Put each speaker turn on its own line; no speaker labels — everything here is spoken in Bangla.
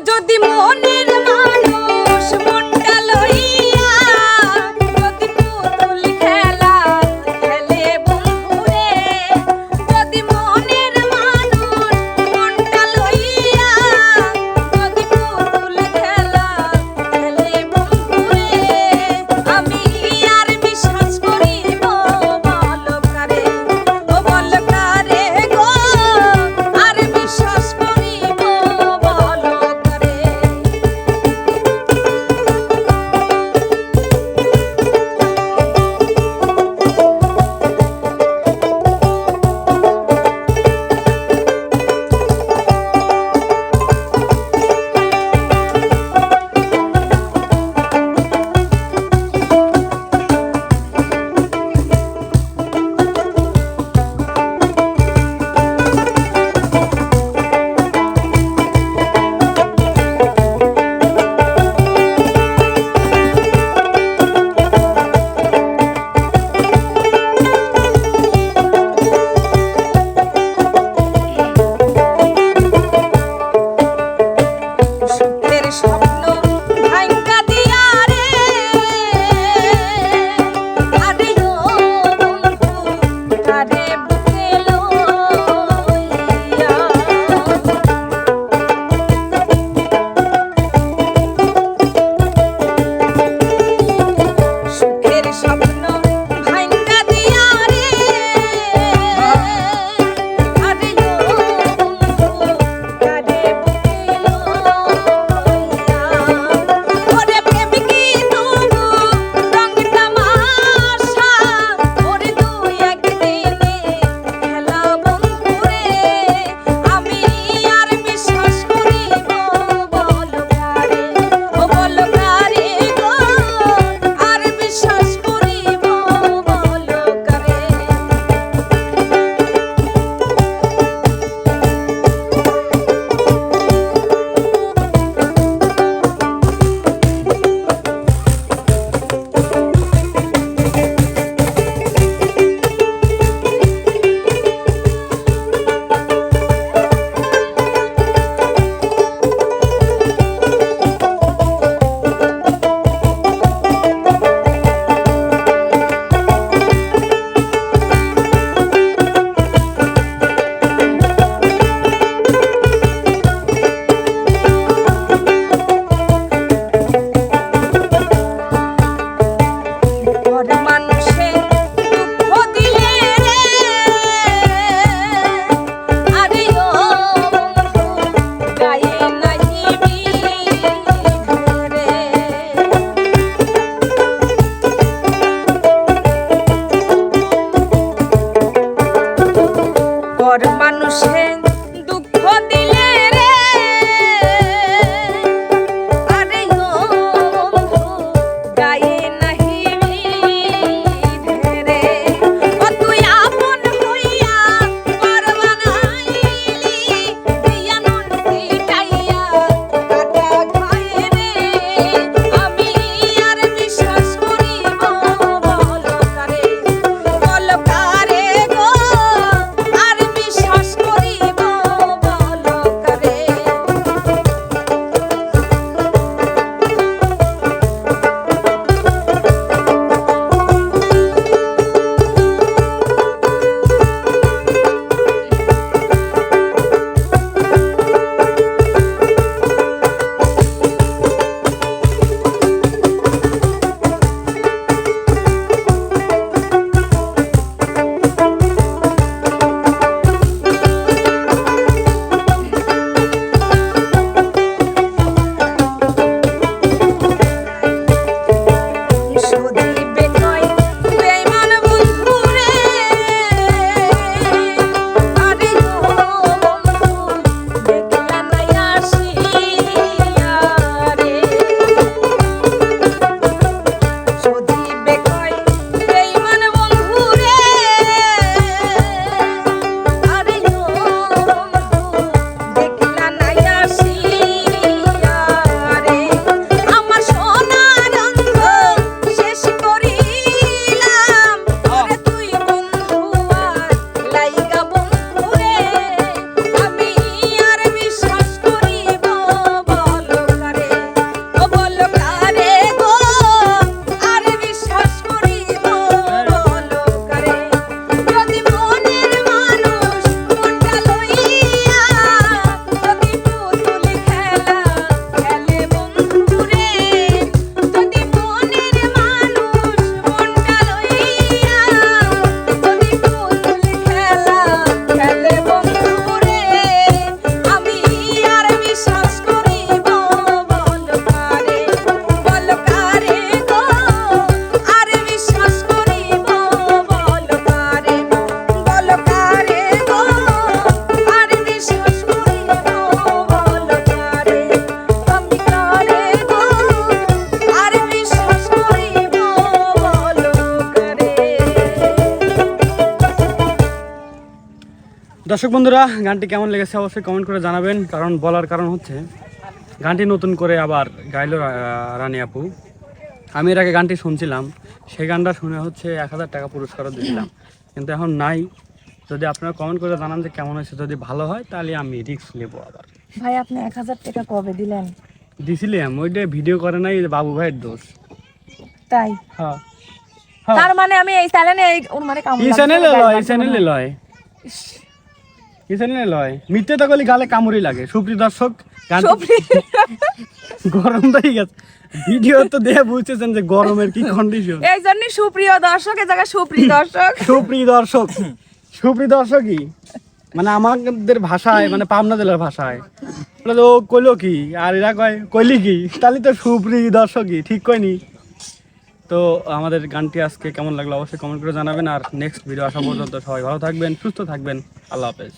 যদি মনের মানুষ মনটা লইয়া যদি পুতুল খেলা খেলে বন্ধুরে, যদি মনের মানুষ মনটা লইয়া যদি পুতুল খেলা খেলে বন্ধুরে, আমি আর বিশ্বাস করিব বল কারে, ও বল কারে গো, আর বিশ্বাস করিব বল কারে।
দর্শক বন্ধুরা, গানটি কেমন লেগেছে অবশ্যই কমেন্ট করে জানাবেন। কারণ বলার কারণ হচ্ছে গানটি নতুন করে আবার গাইলো রানী আপু। আমি এর আগে গানটি শুনছিলাম, সেই গানটা শুনে হচ্ছে 1000 টাকা পুরস্কারও দিয়েছিলাম, কিন্তু এখন নাই। যদি আপনারা কমেন্ট করে জানান যে কেমন হয়েছে, যদি ভালো হয় তাহলে আমি রিস্ক নেবো আবার।
ভাই আপনি 1000 টাকা কবে দিলেন?
দিছিলাম, ওইটা ভিডিও করে নাই, বাবু ভাইয়ের দোষ।
তাই?
হ্যাঁ,
তার মানে আমি এই চ্যানেলে ওর মানে কামড়
এই চ্যানেলে লয় মিথ্যে তো গলি গালে কামড়ি লাগে। সুপ্রিয় দর্শক, গরম তো ঠিক আছে, ভিডিও তো দেখে বুঝতেছেন যে গরমের কি কন্ডিশন।
এই জন্য সুপ্রিয় দর্শক, এই জায়গায় সুপ্রিয়
দর্শকই মানে আমাদের ভাষায়, মানে পাবনা জেলার ভাষায় ও কইলো কি আর এরা কইলি কি, তাহলে তো সুপ্রিয় দর্শকই ঠিক কইনি। তো আমাদের গানটি আজকে কেমন লাগলো অবশ্যই কমেন্ট করে জানাবেন। আর নেক্সট ভিডিও আসা পর্যন্ত সবাই ভালো থাকবেন, সুস্থ থাকবেন। আল্লাহ হাফেজ।